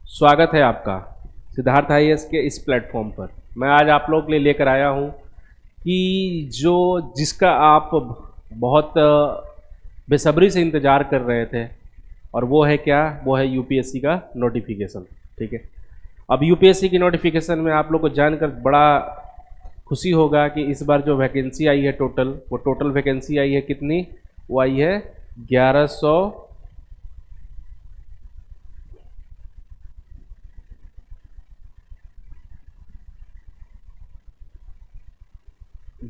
स्वागत है आपका सिद्धार्थ आईएएस के इस प्लेटफॉर्म पर। मैं आज आप लोग के लिए लेकर आया हूं कि जिसका आप बहुत बेसब्री से इंतज़ार कर रहे थे, और वो है क्या? वो है यूपीएससी का नोटिफिकेशन। ठीक है, अब यूपीएससी की नोटिफिकेशन में आप लोग को जानकर बड़ा खुशी होगा कि इस बार जो वैकेंसी आई है वो टोटल वैकेंसी आई है कितनी? वो आई है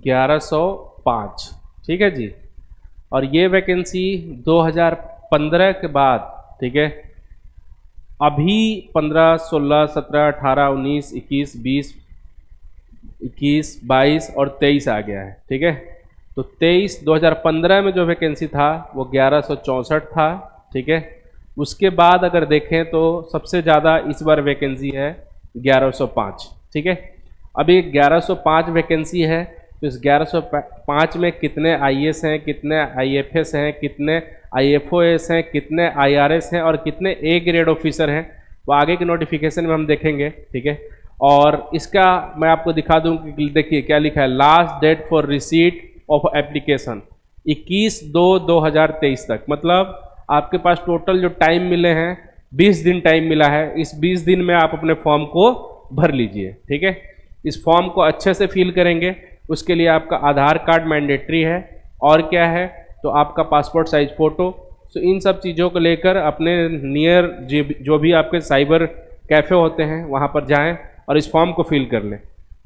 1105। ठीक है जी। और ये वैकेंसी 2015 के बाद, ठीक है, अभी 15, 16, 17, 18, 19, 21, 20, 21, 22 और 23 आ गया है। ठीक है, तो 2015 में जो वैकेंसी था वो 1164 था। ठीक है, उसके बाद अगर देखें तो सबसे ज़्यादा इस बार वैकेंसी है 1105। ठीक है, अभी 1105 वैकेंसी है, तो इस 1105 में कितने आईएएस हैं, कितने आईएफएस हैं, कितने आईएफओएस हैं, कितने आईआरएस हैं और कितने ए ग्रेड ऑफिसर हैं, वो आगे के नोटिफिकेशन में हम देखेंगे। ठीक है, और इसका मैं आपको दिखा दूं कि देखिए क्या लिखा है। Last date for receipt of application 21/2/2023 तक, मतलब आपके पास टोटल जो टाइम मिले हैं 20 दिन टाइम मिला है। इस 20 दिन में आप अपने फॉर्म को भर लीजिए। ठीक है, इस फॉर्म को अच्छे से फिल करेंगे। उसके लिए आपका आधार कार्ड मैंडेटरी है, और क्या है तो आपका पासपोर्ट साइज फ़ोटो। तो इन सब चीज़ों को लेकर अपने नियर जो भी आपके साइबर कैफ़े होते हैं वहाँ पर जाएं और इस फॉर्म को फिल कर लें।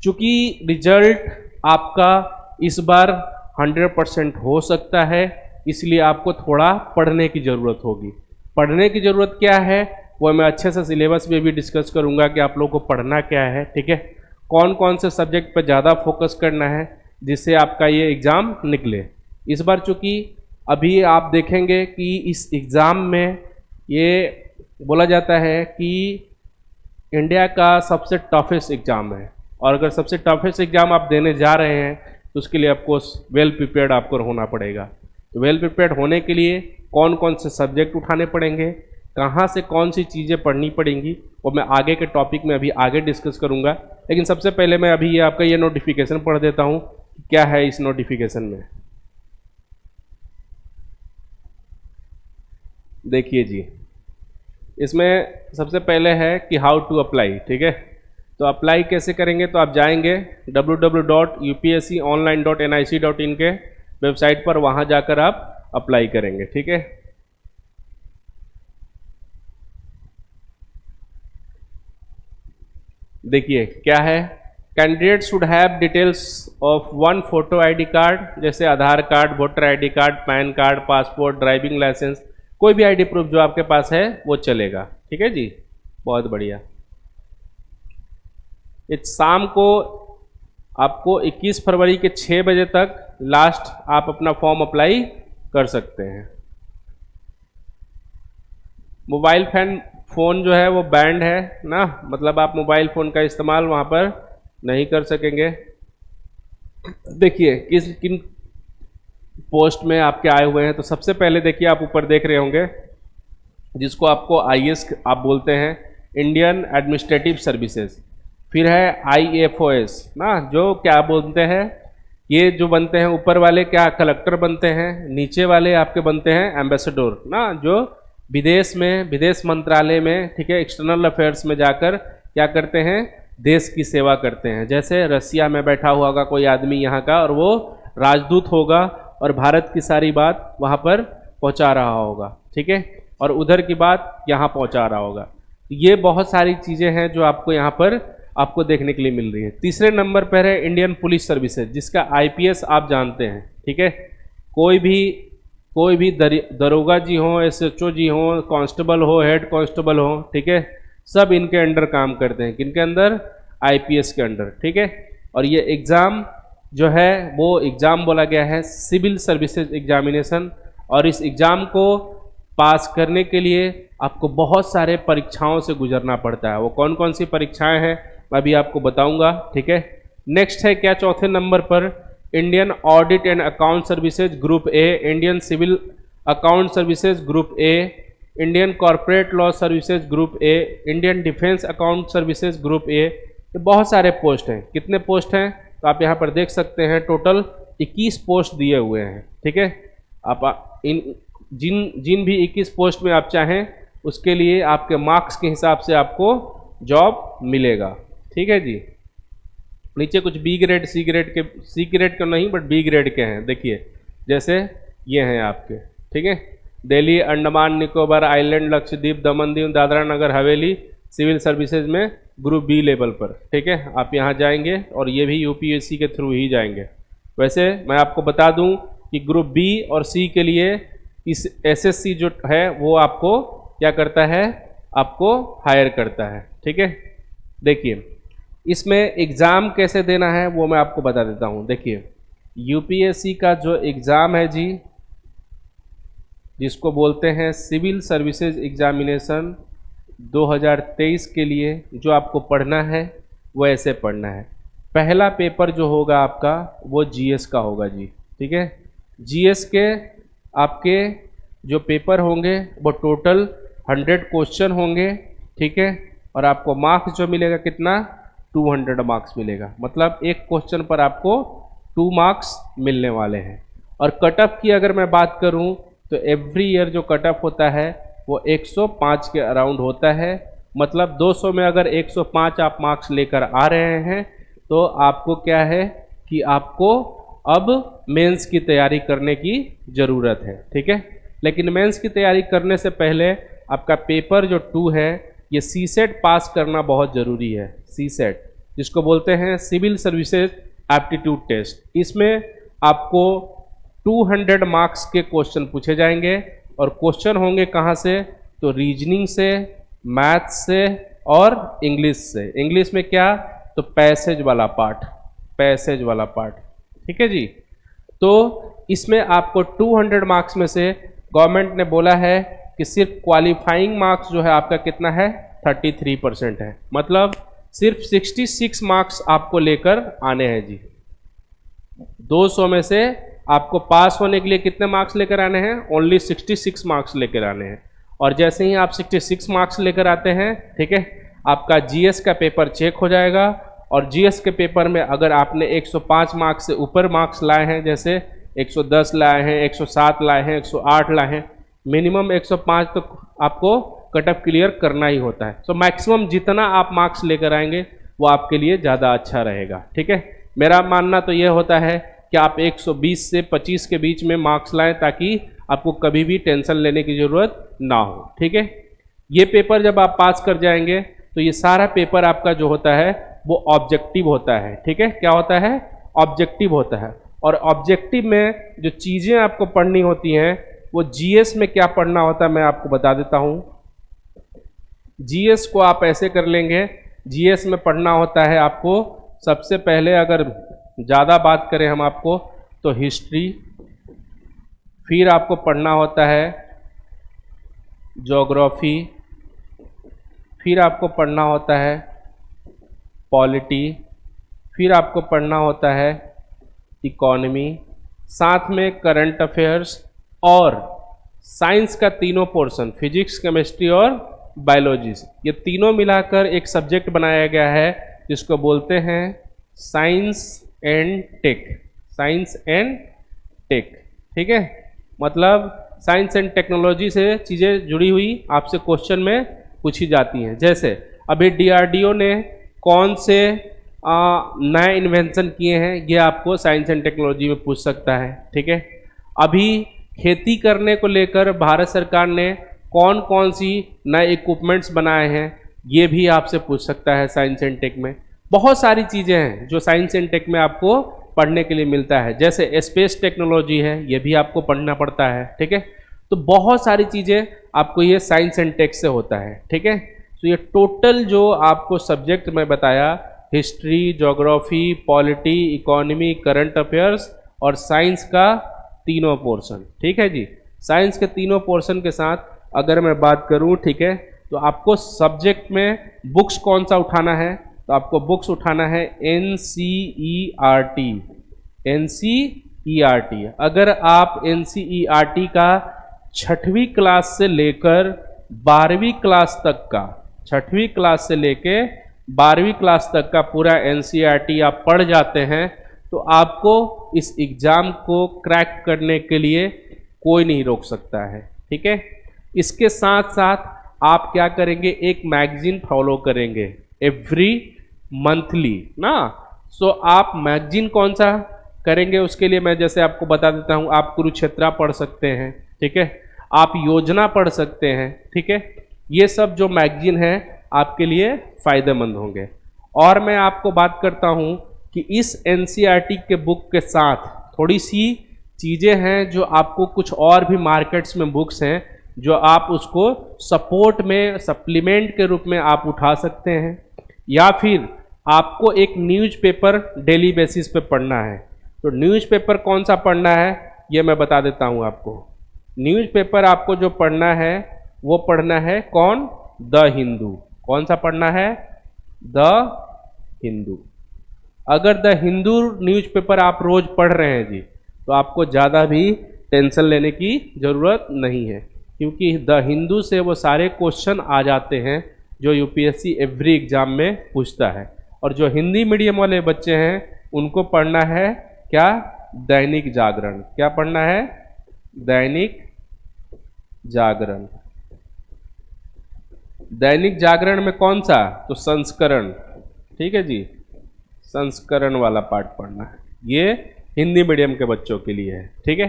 चूँकि रिजल्ट आपका इस बार 100% हो सकता है, इसलिए आपको थोड़ा पढ़ने की ज़रूरत होगी। पढ़ने की ज़रूरत क्या है वो मैं अच्छे से सिलेबस में भी डिस्कस करूँगा कि आप लोगों को पढ़ना क्या है। ठीक है, कौन कौन से सब्जेक्ट पर ज़्यादा फोकस करना है जिससे आपका ये एग्ज़ाम निकले। इस बार चूँकि अभी आप देखेंगे कि इस एग्ज़ाम में ये बोला जाता है कि इंडिया का सबसे टफेस्ट एग्ज़ाम है, और अगर सबसे टफेस्ट एग्ज़ाम आप देने जा रहे हैं तो उसके लिए आपको वेल प्रिपेयर्ड आपको होना पड़ेगा। तो वेल प्रिपेयर्ड होने के लिए कौन कौन से सब्जेक्ट उठाने पड़ेंगे, कहाँ से कौन सी चीज़ें पढ़नी पड़ेंगी, वो मैं आगे के टॉपिक में अभी आगे डिस्कस करूँगा। लेकिन सबसे पहले मैं अभी ये आपका ये नोटिफिकेशन पढ़ देता हूँ क्या है इस नोटिफिकेशन में। देखिए जी, इसमें सबसे पहले है कि हाउ टू अप्लाई। ठीक है, तो अप्लाई कैसे करेंगे, तो आप जाएंगे www.upsconline.nic.in के वेबसाइट पर, वहाँ जाकर आप अप्लाई करेंगे। ठीक है, देखिए क्या है। Candidate should have details of 1 photo ID card, जैसे Aadhaar card, voter ID card, PAN card, passport, driving licence, कोई भी आईडी प्रूफ जो आपके पास है वो चलेगा। ठीक है जी, बहुत बढ़िया। इस शाम को आपको 21 फरवरी के 6 बजे तक लास्ट आप अपना फॉर्म अप्लाई कर सकते हैं। मोबाइल फ़ोन जो है वो बैंड है ना, मतलब आप मोबाइल फ़ोन का इस्तेमाल वहाँ पर नहीं कर सकेंगे। देखिए किन पोस्ट में आपके आए हुए हैं, तो सबसे पहले देखिए आप ऊपर देख रहे होंगे जिसको आपको आईएएस आप बोलते हैं, इंडियन एडमिनिस्ट्रेटिव सर्विसेज। फिर है आईएफओएस ना, जो क्या बोलते हैं, ये जो बनते हैं ऊपर वाले क्या कलेक्टर बनते हैं, नीचे वाले आपके बनते हैं एम्बेसडर ना, जो विदेश मंत्रालय में, ठीक है, एक्सटर्नल अफेयर्स में जाकर क्या करते हैं, देश की सेवा करते हैं। जैसे रसिया में बैठा हुआ होगा कोई आदमी यहाँ का, और वो राजदूत होगा और भारत की सारी बात वहाँ पर पहुँचा रहा होगा। ठीक है, और उधर की बात यहाँ पहुँचा रहा होगा। ये बहुत सारी चीज़ें हैं जो आपको यहाँ पर आपको देखने के लिए मिल रही है। तीसरे नंबर पर है इंडियन पुलिस सर्विसेज, जिसका आईपीएस आप जानते हैं। ठीक है, कोई भी दरोगा जी हो, एसएचओ जी हो, कांस्टेबल हो, हेड कांस्टेबल हो, ठीक है, सब इनके अंडर काम करते हैं। किनके अंदर? आईपीएस के अंडर। ठीक है, और ये एग्ज़ाम जो है वो एग्ज़ाम बोला गया है सिविल सर्विसेज एग्जामिनेशन, और इस एग्ज़ाम को पास करने के लिए आपको बहुत सारे परीक्षाओं से गुजरना पड़ता है। वो कौन कौन सी परीक्षाएं हैं मैं अभी आपको बताऊंगा। ठीक है, नेक्स्ट है क्या, चौथे नंबर पर Indian audit and account services group A, Indian civil account services group A, Indian corporate law services group A, Indian defence account services group A, ये बहुत सारे पोस्ट हैं। कितने पोस्ट हैं तो आप यहाँ पर देख सकते हैं, टोटल 21 पोस्ट दिए हुए हैं। ठीक है, आप इन जिन भी 21 पोस्ट में आप चाहें उसके लिए आपके मार्क्स के हिसाब से आपको जॉब मिलेगा। ठीक है जी। नीचे कुछ बी ग्रेड, सी ग्रेड के नहीं बट बी ग्रेड के हैं। देखिए जैसे ये हैं आपके। ठीक है, Delhi, Andaman Nicobar island, Lakshadweep, Daman Diu, Dadra Nagar Haveli, civil services में ग्रुप बी लेवल पर। ठीक है, आप यहाँ जाएंगे और ये भी यूपीएससी के थ्रू ही जाएंगे। वैसे मैं आपको बता दूं कि ग्रुप बी और सी के लिए इस एसएससी जो है वो आपको क्या करता है, आपको हायर करता है। ठीक है, देखिए इसमें एग्ज़ाम कैसे देना है वो मैं आपको बता देता हूँ। देखिए यूपीएससी का जो एग्ज़ाम है जी, जिसको बोलते हैं सिविल सर्विसेज एग्जामिनेशन 2023 के लिए जो आपको पढ़ना है वो ऐसे पढ़ना है। पहला पेपर जो होगा आपका वो जीएस का होगा जी। ठीक है, जीएस के आपके जो पेपर होंगे वो टोटल 100 क्वेश्चन होंगे। ठीक है, और आपको मार्क्स जो मिलेगा कितना, 200 मार्क्स मिलेगा। मतलब एक क्वेश्चन पर आपको 2 मार्क्स मिलने वाले हैं। और कट ऑफ की अगर मैं बात करूं तो एवरी ईयर जो कट ऑफ होता है वो 105 के अराउंड होता है। मतलब 200 में अगर 105 आप मार्क्स लेकर आ रहे हैं तो आपको क्या है कि आपको अब मेंस की तैयारी करने की ज़रूरत है। ठीक है, लेकिन मेंस की तैयारी करने से पहले आपका पेपर जो 2 है ये सीसेट पास करना बहुत ज़रूरी है। सीसेट जिसको बोलते हैं सिविल सर्विसेज एप्टीट्यूड टेस्ट। इसमें आपको 200 मार्क्स के क्वेश्चन पूछे जाएंगे और क्वेश्चन होंगे कहाँ से, तो रीजनिंग से, मैथ्स से और इंग्लिश से। इंग्लिश में क्या, तो पैसेज वाला पार्ट, पैसेज वाला पार्ट। ठीक है जी। तो इसमें आपको 200 मार्क्स में से गवर्नमेंट ने बोला है कि सिर्फ क्वालिफाइंग मार्क्स जो है आपका कितना है, 33% है। मतलब सिर्फ 66 मार्क्स आपको लेकर आने हैं जी। 200 में से आपको पास होने के लिए कितने मार्क्स लेकर आने हैं, ओनली 66 मार्क्स लेकर आने हैं। और जैसे ही आप 66 मार्क्स लेकर आते हैं, ठीक है, आपका जीएस का पेपर चेक हो जाएगा। और जीएस के पेपर में अगर आपने 105 मार्क्स से ऊपर मार्क्स लाए हैं, जैसे 110 लाए हैं, 107 लाए हैं, 108 लाए हैं, मिनिमम 105 तो आपको कट ऑफ क्लियर करना ही होता है। तो मैक्सिमम जितना आप मार्क्स लेकर आएंगे वो आपके लिए ज़्यादा अच्छा रहेगा। ठीक है, मेरा मानना तो ये होता है कि आप 120 से 25 के बीच में मार्क्स लाएं ताकि आपको कभी भी टेंशन लेने की ज़रूरत ना हो। ठीक है, ये पेपर जब आप पास कर जाएंगे तो ये सारा पेपर आपका जो होता है वो ऑब्जेक्टिव होता है। ठीक है, क्या होता है, ऑब्जेक्टिव होता है। और ऑब्जेक्टिव में जो चीज़ें आपको पढ़नी होती हैं वो जीएस में क्या पढ़ना होता है मैं आपको बता देता हूँ। जीएस को आप ऐसे कर लेंगे, जीएस में पढ़ना होता है आपको सबसे पहले, अगर ज़्यादा बात करें हम आपको तो हिस्ट्री, फिर आपको पढ़ना होता है ज्योग्राफी, फिर आपको पढ़ना होता है पॉलिटी, फिर आपको पढ़ना होता है इकोनॉमी, साथ में करंट अफेयर्स और साइंस का तीनों पोर्शन, फिजिक्स, केमिस्ट्री और बायोलॉजी, ये तीनों मिलाकर एक सब्जेक्ट बनाया गया है जिसको बोलते हैं science and tech. Science and tech, ठीक है, मतलब साइंस एंड टेक्नोलॉजी से चीज़ें जुड़ी हुई आपसे क्वेश्चन में पूछी जाती हैं। जैसे अभी डीआरडीओ ने कौन से नए इन्वेंशन किए हैं, ये आपको साइंस एंड टेक्नोलॉजी में पूछ सकता है। ठीक है, अभी खेती करने को लेकर भारत सरकार ने कौन कौन सी नए इक्विपमेंट्स बनाए हैं, ये भी आपसे पूछ सकता है साइंस एंड टेक में। बहुत सारी चीज़ें हैं जो साइंस एंड टेक में आपको पढ़ने के लिए मिलता है। जैसे स्पेस टेक्नोलॉजी है, ये भी आपको पढ़ना पड़ता है। ठीक है, तो बहुत सारी चीज़ें आपको ये साइंस एंड टेक से होता है। ठीक है, तो ये टोटल जो आपको सब्जेक्ट मैं बताया, history, geography, polity, economy, current affairs और साइंस का तीनों पोर्शन। ठीक है जी, साइंस के तीनों पोर्शन के साथ अगर मैं बात करूं, ठीक है, तो आपको सब्जेक्ट में बुक्स कौन सा उठाना है, तो आपको बुक्स उठाना है NCERT। NCERT, अगर आप NCERT का 6वीं क्लास से लेकर 12वीं क्लास तक का, 6वीं क्लास से लेके 12वीं क्लास तक का पूरा एनसीईआरटी आप पढ़ जाते हैं तो आपको इस एग्ज़ाम को क्रैक करने के लिए कोई नहीं रोक सकता है। ठीक है, इसके साथ साथ आप क्या करेंगे, एक मैगजीन फॉलो करेंगे एवरी मंथली ना। सो आप मैगजीन कौन सा करेंगे, उसके लिए मैं जैसे आपको बता देता हूँ, आप कुरुक्षेत्रा पढ़ सकते हैं। ठीक है, आप योजना पढ़ सकते हैं। ठीक है, ये सब जो मैगजीन है आपके लिए फ़ायदेमंद होंगे। और मैं आपको बात करता हूँ कि इस एनसीईआरटी के बुक के साथ थोड़ी सी चीज़ें हैं जो आपको, कुछ और भी मार्केट्स में बुक्स हैं जो आप उसको सपोर्ट में, सप्लीमेंट के रूप में आप उठा सकते हैं। या फिर आपको एक न्यूज़पेपर डेली बेसिस पे पढ़ना है, तो न्यूज़पेपर कौन सा पढ़ना है ये मैं बता देता हूँ आपको। न्यूज़पेपर आपको जो पढ़ना है वो पढ़ना है कौन, द हिंदू। कौन सा पढ़ना है, द हिंदू। अगर द हिंदू न्यूज़पेपर आप रोज पढ़ रहे हैं जी, तो आपको ज़्यादा भी टेंशन लेने की ज़रूरत नहीं है, क्योंकि द हिंदू से वो सारे क्वेश्चन आ जाते हैं जो यूपीएससी एवरी एग्जाम में पूछता है। और जो हिंदी मीडियम वाले बच्चे हैं उनको पढ़ना है क्या, दैनिक जागरण। क्या पढ़ना है, दैनिक जागरण। दैनिक जागरण में कौन सा, तो संस्करण। ठीक है जी, संस्करण वाला पार्ट पढ़ना है, ये हिंदी मीडियम के बच्चों के लिए है। ठीक है,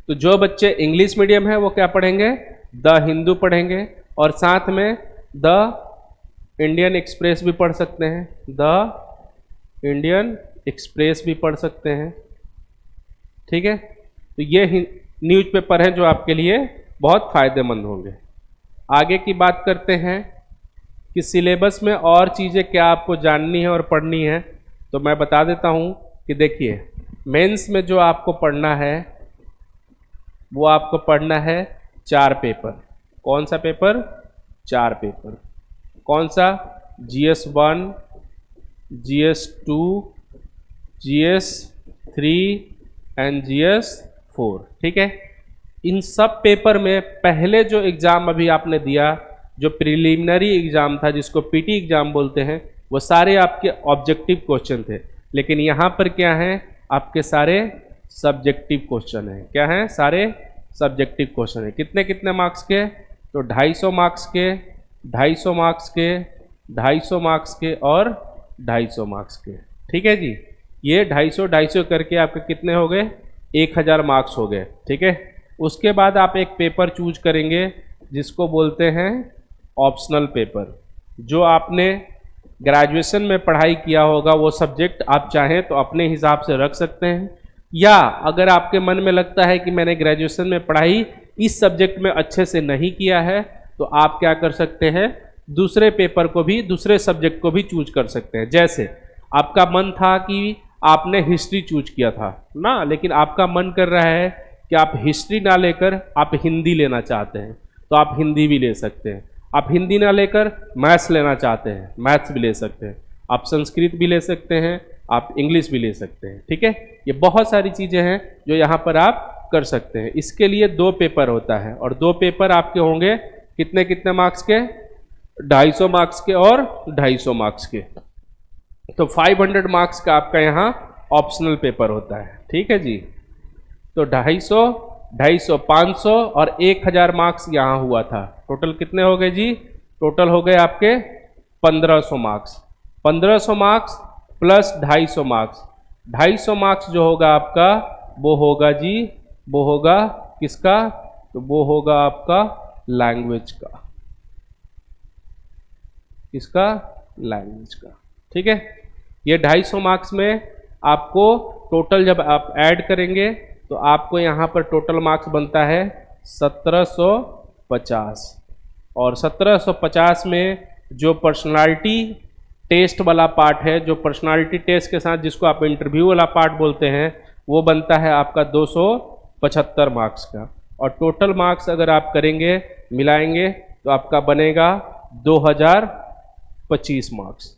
तो जो बच्चे इंग्लिश मीडियम है वो क्या पढ़ेंगे, द हिंदू पढ़ेंगे, और साथ में द इंडियन एक्सप्रेस भी पढ़ सकते हैं, द इंडियन एक्सप्रेस भी पढ़ सकते हैं। ठीक है, तो ये न्यूज़पेपर हैं जो आपके लिए बहुत फ़ायदेमंद होंगे। आगे की बात करते हैं कि सिलेबस में और चीज़ें क्या आपको जाननी है और पढ़नी है, तो मैं बता देता हूँ कि देखिए, मेंस में जो आपको पढ़ना है वो आपको पढ़ना है 4 पेपर। कौन सा पेपर, 4 पेपर। कौन सा, GS1, GS2, GS3 and GS4। ठीक है, इन सब पेपर में पहले जो एग्ज़ाम अभी आपने दिया, जो प्रिलिमिनरी एग्ज़ाम था जिसको पीटी एग्ज़ाम बोलते हैं, वो सारे आपके ऑब्जेक्टिव क्वेश्चन थे। लेकिन यहाँ पर क्या है, आपके सारे सब्जेक्टिव क्वेश्चन हैं। क्या हैं, सारे सब्जेक्टिव क्वेश्चन हैं। कितने कितने मार्क्स के, तो 250 मार्क्स के, 250 मार्क्स के, 250 मार्क्स के और 250 मार्क्स के। ठीक है जी, ये 250 करके आपके कितने हो गए, 1000 मार्क्स हो गए। ठीक है, उसके बाद आप एक पेपर चूज करेंगे जिसको बोलते हैं ऑप्शनल पेपर। जो आपने ग्रेजुएशन में पढ़ाई किया होगा वो सब्जेक्ट आप चाहें तो अपने हिसाब से रख सकते हैं, या अगर आपके मन में लगता है कि मैंने ग्रेजुएशन में पढ़ाई इस सब्जेक्ट में अच्छे से नहीं किया है, तो आप क्या कर सकते हैं, दूसरे पेपर को भी, दूसरे सब्जेक्ट को भी चूज कर सकते हैं। जैसे आपका मन था कि आपने हिस्ट्री चूज किया था ना, लेकिन आपका मन कर रहा है कि आप हिस्ट्री ना लेकर आप हिंदी लेना चाहते हैं, तो आप हिंदी भी ले सकते हैं। आप हिंदी ना लेकर मैथ्स लेना चाहते हैं, मैथ्स भी ले सकते हैं। आप संस्कृत भी ले सकते हैं, आप इंग्लिश भी ले सकते हैं। ठीक है, ये बहुत सारी चीज़ें हैं जो यहाँ पर आप कर सकते हैं। इसके लिए 2 पेपर होता है, और 2 पेपर आपके होंगे कितने कितने मार्क्स के, 250 मार्क्स के और 250 मार्क्स के। तो 500 मार्क्स का आपका यहाँ ऑप्शनल पेपर होता है। ठीक है जी, तो 250, 250, 500 और 1000 मार्क्स यहाँ हुआ था। टोटल कितने हो गए जी, टोटल हो गए आपके 1500 marks. 1500 marks plus 250 marks, 250 marks जो होगा आपका वो होगा जी, वो होगा किसका, तो वो होगा आपका लैंग्वेज का। किसका, लैंग्वेज का। ठीक है, ये 250 मार्क्स में आपको टोटल जब आप ऐड करेंगे तो आपको यहाँ पर टोटल मार्क्स बनता है 1750, और 1750 में जो पर्सनालिटी टेस्ट वाला पार्ट है, जो पर्सनालिटी टेस्ट के साथ जिसको आप इंटरव्यू वाला पार्ट बोलते हैं, वो बनता है आपका 275 मार्क्स का। और टोटल मार्क्स अगर आप करेंगे, मिलाएंगे, तो आपका बनेगा 2025 मार्क्स।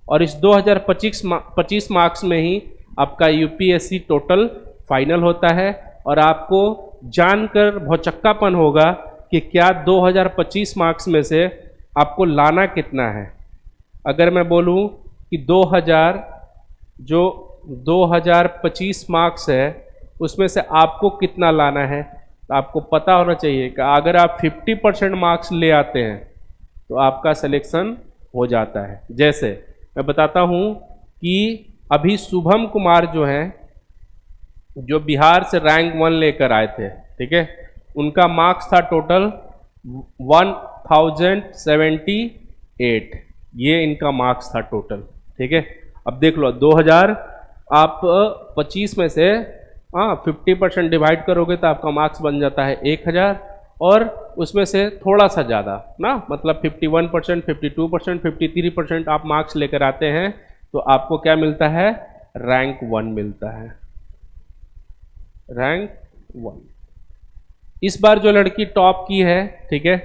और इस 2025 मार्क्स में ही आपका यूपीएससी टोटल फाइनल होता है, और आपको जानकर भौचक्कापन होगा कि क्या 2025 मार्क्स में से आपको लाना कितना है। अगर मैं बोलूं कि 2025 मार्क्स है उसमें से आपको कितना लाना है, तो आपको पता होना चाहिए कि अगर आप 50% मार्क्स ले आते हैं तो आपका सिलेक्शन हो जाता है। जैसे मैं बताता हूं कि अभी शुभम कुमार जो हैं, जो बिहार से रैंक 1 लेकर आए थे, ठीक है, उनका मार्क्स था टोटल 1078, ये इनका मार्क्स था टोटल। ठीक है, अब देख लो 2025 में से 50% डिवाइड करोगे तो आपका मार्क्स बन जाता है 1000, और उसमें से थोड़ा सा ज़्यादा ना, मतलब 51%, 52%, 53% आप मार्क्स लेकर आते हैं तो आपको क्या मिलता है, रैंक 1 मिलता है, रैंक 1। इस बार जो लड़की टॉप की है, ठीक है,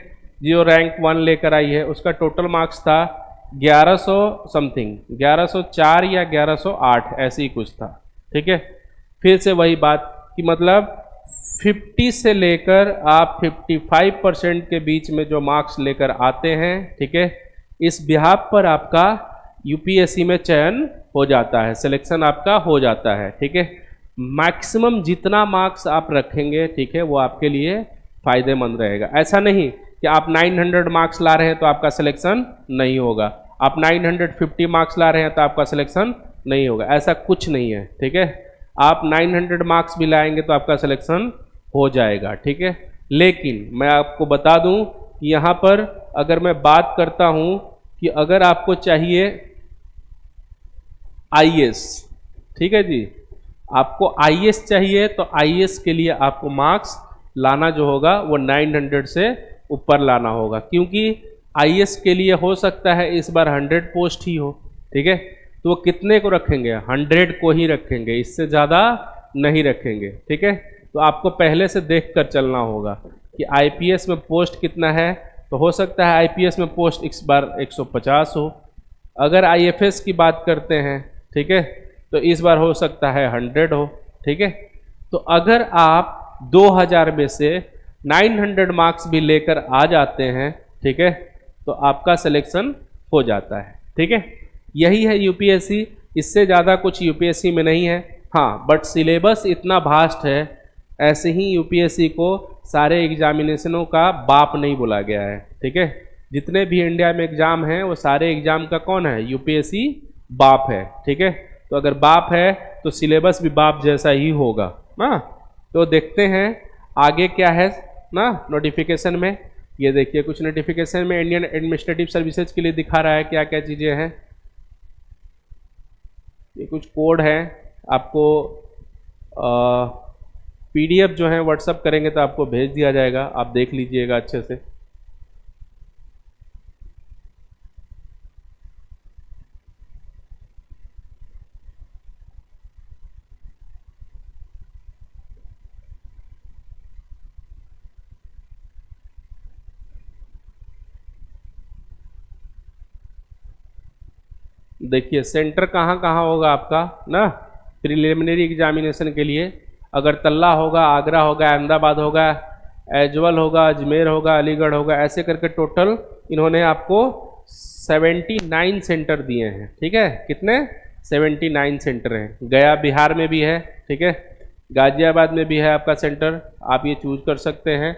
जो रैंक 1 लेकर आई है, उसका टोटल मार्क्स था 1100 समथिंग, 1104 या 1108 ऐसे ही कुछ था। ठीक है, फिर से वही बात कि मतलब 50 से लेकर आप 55% के बीच में जो मार्क्स लेकर आते हैं, ठीक है, इस बिहाफ पर आपका यूपीएससी में चयन हो जाता है, सिलेक्शन आपका हो जाता है। ठीक है, मैक्सिमम जितना मार्क्स आप रखेंगे, ठीक है, वो आपके लिए फ़ायदेमंद रहेगा। ऐसा नहीं कि आप 900 मार्क्स ला रहे हैं तो आपका सिलेक्शन नहीं होगा, आप 950 मार्क्स ला रहे हैं तो आपका सिलेक्शन नहीं होगा, ऐसा कुछ नहीं है। ठीक है, आप 900 मार्क्स भी लाएंगे तो आपका सिलेक्शन हो जाएगा। ठीक है, लेकिन मैं आपको बता दूं कि यहाँ पर अगर मैं बात करता हूँ कि अगर आपको चाहिए आईएएस, ठीक है जी, आपको आईएएस चाहिए तो आईएएस के लिए आपको मार्क्स लाना जो होगा वो 900 से ऊपर लाना होगा, क्योंकि आईएएस के लिए हो सकता है इस बार 100 पोस्ट ही हो। ठीक है, तो वो कितने को रखेंगे, 100 को ही रखेंगे, इससे ज़्यादा नहीं रखेंगे। ठीक है, तो आपको पहले से देख कर चलना होगा कि आईपीएस में पोस्ट कितना है, तो हो सकता है आईपीएस में पोस्ट इस बार 150 हो। अगर आईएफएस की बात करते हैं, ठीक है, तो इस बार हो सकता है 100 हो। ठीक है, तो अगर आप 2000 में से 900 मार्क्स भी लेकर आ जाते हैं, ठीक है, तो आपका सिलेक्शन हो जाता है। ठीक है, यही है यूपीएससी, इससे ज़्यादा कुछ यूपीएससी में नहीं है। हाँ, बट सिलेबस इतना वास्ट है, ऐसे ही यूपीएससी को सारे एग्जामिनेशनों का बाप नहीं बोला गया है। ठीक है, जितने भी इंडिया में एग्ज़ाम हैं वो सारे एग्ज़ाम का कौन है, यूपीएससी बाप है। ठीक है, तो अगर बाप है तो सिलेबस भी बाप जैसा ही होगा ना। तो देखते हैं आगे क्या है ना नोटिफिकेशन में। ये देखिए कुछ नोटिफिकेशन में इंडियन एडमिनिस्ट्रेटिव सर्विसेज के लिए दिखा रहा है क्या क्या चीज़ें हैं। ये कुछ कोड है, आपको पीडीएफ जो है व्हाट्सअप करेंगे तो आपको भेज दिया जाएगा, आप देख लीजिएगा अच्छे से। देखिए सेंटर कहाँ कहाँ होगा आपका ना, प्रिलिमिनरी एग्जामिनेशन के लिए अगरतला होगा, आगरा होगा, अहमदाबाद होगा, एजवल होगा, अजमेर होगा, अलीगढ़ होगा, ऐसे करके टोटल इन्होंने आपको 79 सेंटर दिए हैं। ठीक है, कितने, 79 सेंटर हैं। गया बिहार में भी है, ठीक है, गाजियाबाद में भी है आपका सेंटर, आप ये चूज कर सकते हैं।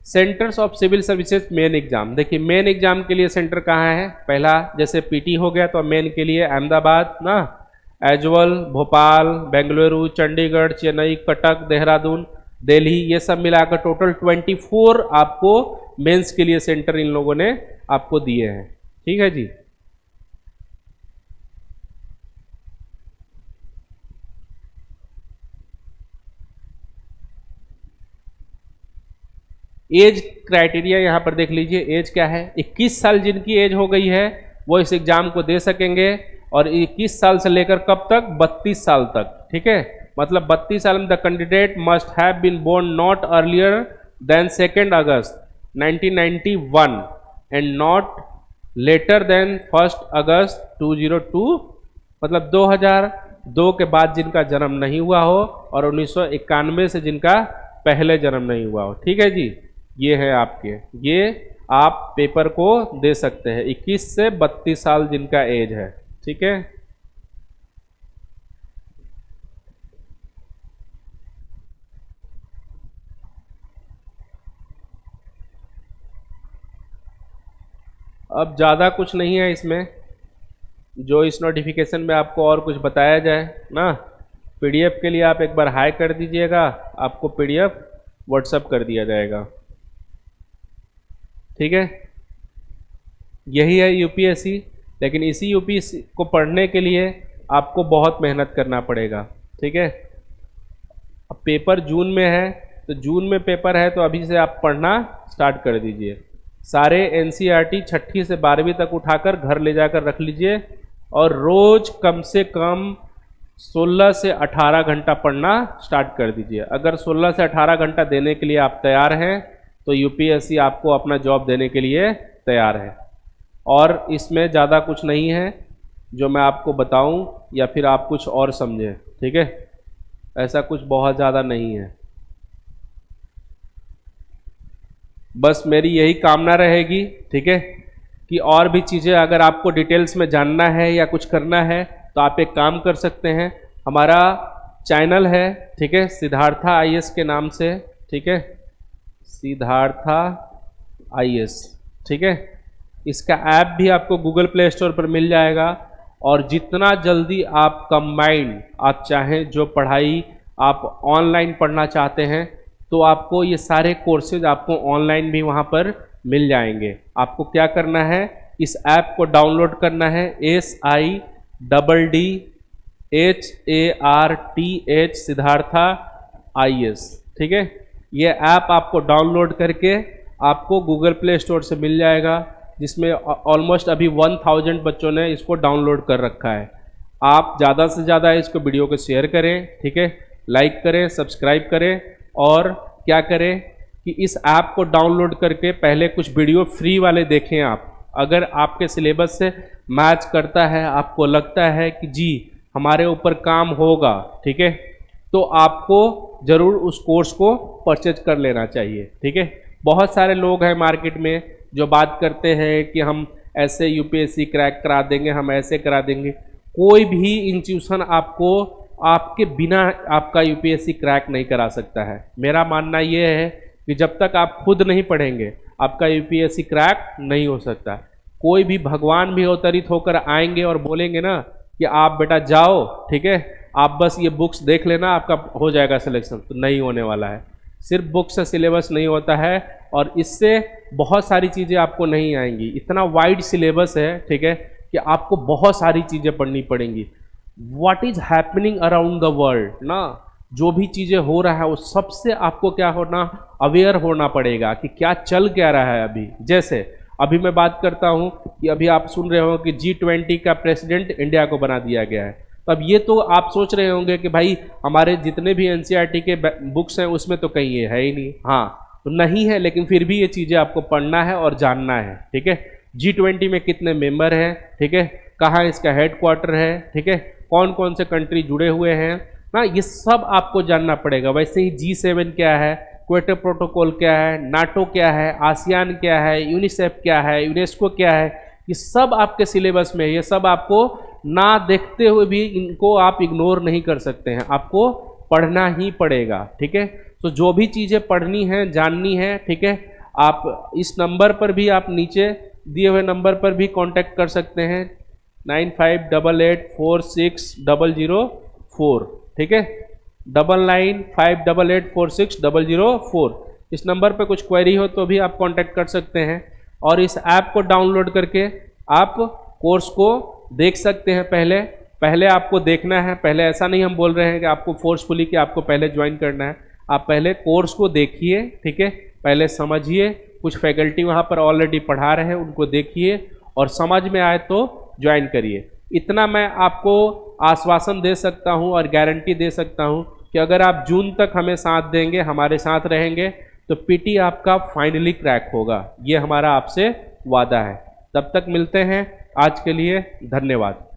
Centres of civil services main exam, देखिए मेन एग्जाम के लिए सेंटर कहाँ है, पहला जैसे पीटी हो गया तो मेन के लिए अहमदाबाद ना, एजवल, भोपाल, बेंगलुरु, चंडीगढ़, चेन्नई, कटक, देहरादून, दिल्ली, ये सब मिलाकर टोटल 24 आपको मेंस के लिए सेंटर इन लोगों ने आपको दिए हैं। ठीक है जी, एज क्राइटेरिया यहाँ पर देख लीजिए, एज क्या है, 21 साल जिनकी एज हो गई है वो इस एग्जाम को दे सकेंगे, और 21 साल से लेकर कब तक, 32 साल तक। ठीक है, मतलब 32 साल में the candidate must have been born not earlier than 2 August 1991 and not later than 1 August 2002, मतलब 2002 के बाद जिनका जन्म नहीं हुआ हो और 1991 से जिनका पहले जन्म नहीं हुआ हो। ठीक है जी, ये है आपके, ये आप पेपर को दे सकते हैं 21 से 32 साल जिनका एज है। ठीक है, अब ज़्यादा कुछ नहीं है इसमें जो इस नोटिफिकेशन में आपको और कुछ बताया जाए ना। पीडीएफ के लिए आप एक बार हाई कर दीजिएगा, आपको पीडीएफ व्हाट्सएप कर दिया जाएगा। ठीक है, यही है यूपीएससी। लेकिन इसी यूपीएससी को पढ़ने के लिए आपको बहुत मेहनत करना पड़ेगा। ठीक है, अब पेपर जून में है, तो जून में पेपर है तो अभी से आप पढ़ना स्टार्ट कर दीजिए। सारे एनसीईआरटी 6ठी से 12वीं तक उठाकर घर ले जाकर रख लीजिए और रोज कम से कम 16 से 18 घंटा पढ़ना स्टार्ट कर दीजिए। अगर 16 से 18 घंटा देने के लिए आप तैयार हैं तो यूपीएससी आपको अपना जॉब देने के लिए तैयार है। और इसमें ज़्यादा कुछ नहीं है जो मैं आपको बताऊं या फिर आप कुछ और समझें। ठीक है, ऐसा कुछ बहुत ज़्यादा नहीं है। बस मेरी यही कामना रहेगी, ठीक है, कि और भी चीज़ें अगर आपको डिटेल्स में जानना है या कुछ करना है तो आप एक काम कर सकते हैं। हमारा चैनल है, ठीक है, सिद्धार्था आईएएस के नाम से। ठीक है, सिद्धार्था आईएएस। ठीक है, इसका ऐप भी आपको गूगल प्ले स्टोर पर मिल जाएगा। और जितना जल्दी आप कंबाइंड आप चाहें, जो पढ़ाई आप ऑनलाइन पढ़ना चाहते हैं तो आपको ये सारे कोर्सेज आपको ऑनलाइन भी वहाँ पर मिल जाएंगे। आपको क्या करना है, इस ऐप को डाउनलोड करना है, SIDDHARTH सिद्धार्था आईएएस। ठीक है, ये ऐप आपको डाउनलोड करके आपको गूगल प्ले स्टोर से मिल जाएगा, जिसमें ऑलमोस्ट अभी 1000 बच्चों ने इसको डाउनलोड कर रखा है। आप ज़्यादा से ज़्यादा इसको वीडियो को शेयर करें, ठीक है, लाइक करें, सब्सक्राइब करें और क्या करें कि इस ऐप को डाउनलोड करके पहले कुछ वीडियो फ्री वाले देखें आप। अगर आपके सिलेबस से मैच करता है, आपको लगता है कि जी हमारे ऊपर काम होगा, ठीक है, तो आपको ज़रूर उस कोर्स को परचेज कर लेना चाहिए। ठीक है, बहुत सारे लोग हैं मार्केट में जो बात करते हैं कि हम ऐसे यूपीएससी क्रैक करा देंगे, हम ऐसे करा देंगे। कोई भी इंस्टीट्यूशन आपको आपके बिना आपका यूपीएससी क्रैक नहीं करा सकता है। मेरा मानना ये है कि जब तक आप खुद नहीं पढ़ेंगे आपका यूपीएससी क्रैक नहीं हो सकता। कोई भी भगवान भी अवतरित होकर आएंगे और बोलेंगे ना कि आप बेटा जाओ, ठीक है, आप बस ये बुक्स देख लेना, आपका हो जाएगा सिलेक्शन, तो नहीं होने वाला है। सिर्फ बुक से सिलेबस नहीं होता है और इससे बहुत सारी चीज़ें आपको नहीं आएंगी। इतना वाइड सिलेबस है, ठीक है, कि आपको बहुत सारी चीज़ें पढ़नी पड़ेंगी। What is happening around the world ना, जो भी चीज़ें हो रहा है वो सबसे आपको क्या होना, अवेयर होना पड़ेगा कि क्या चल क्या रहा है अभी। जैसे अभी मैं बात करता हूँ कि अभी आप सुन रहे हो कि G20 का प्रेसिडेंट इंडिया को बना दिया गया है। तो अब ये तो आप सोच रहे होंगे कि भाई हमारे जितने भी एनसीईआरटी के बुक्स हैं उसमें तो कहीं ये है ही नहीं। हाँ, तो नहीं है, लेकिन फिर भी ये चीज़ें आपको पढ़ना है और जानना है। ठीक है, G20 में कितने मेंबर हैं, ठीक है, कहाँ इसका हेडक्वार्टर है, ठीक है, कौन कौन से कंट्री जुड़े हुए हैं ना, ये सब आपको जानना पड़ेगा। वैसे ही G7 क्या है, क्योटो प्रोटोकॉल क्या है, नाटो क्या है, आसियान क्या है, यूनिसेफ क्या है, यूनेस्को क्या है, ये सब आपके सिलेबस में है। ये सब आपको ना देखते हुए भी इनको आप इग्नोर नहीं कर सकते हैं, आपको पढ़ना ही पड़ेगा। ठीक है, तो जो भी चीज़ें पढ़नी है, जाननी है, ठीक है, आप इस नंबर पर भी, आप नीचे दिए हुए नंबर पर भी कांटेक्ट कर सकते हैं, 9588460004। ठीक है, 9958846004। इस नंबर पे कुछ क्वेरी हो तो भी आप कांटेक्ट कर सकते हैं और इस ऐप को डाउनलोड करके आप कोर्स को देख सकते हैं। पहले आपको देखना है, पहले ऐसा नहीं हम बोल रहे हैं कि आपको फोर्सफुली कि आपको पहले ज्वाइन करना है। आप पहले कोर्स को देखिए, ठीक है, पहले समझिए, कुछ फैकल्टी वहाँ पर ऑलरेडी पढ़ा रहे हैं उनको देखिए और समझ में आए तो ज्वाइन करिए। इतना मैं आपको आश्वासन दे सकता हूँ और गारंटी दे सकता हूँ कि अगर आप जून तक हमें साथ देंगे, हमारे साथ रहेंगे, तो पीटी आपका फाइनली क्रैक होगा। ये हमारा आपसे वादा है। तब तक मिलते हैं, आज के लिए धन्यवाद।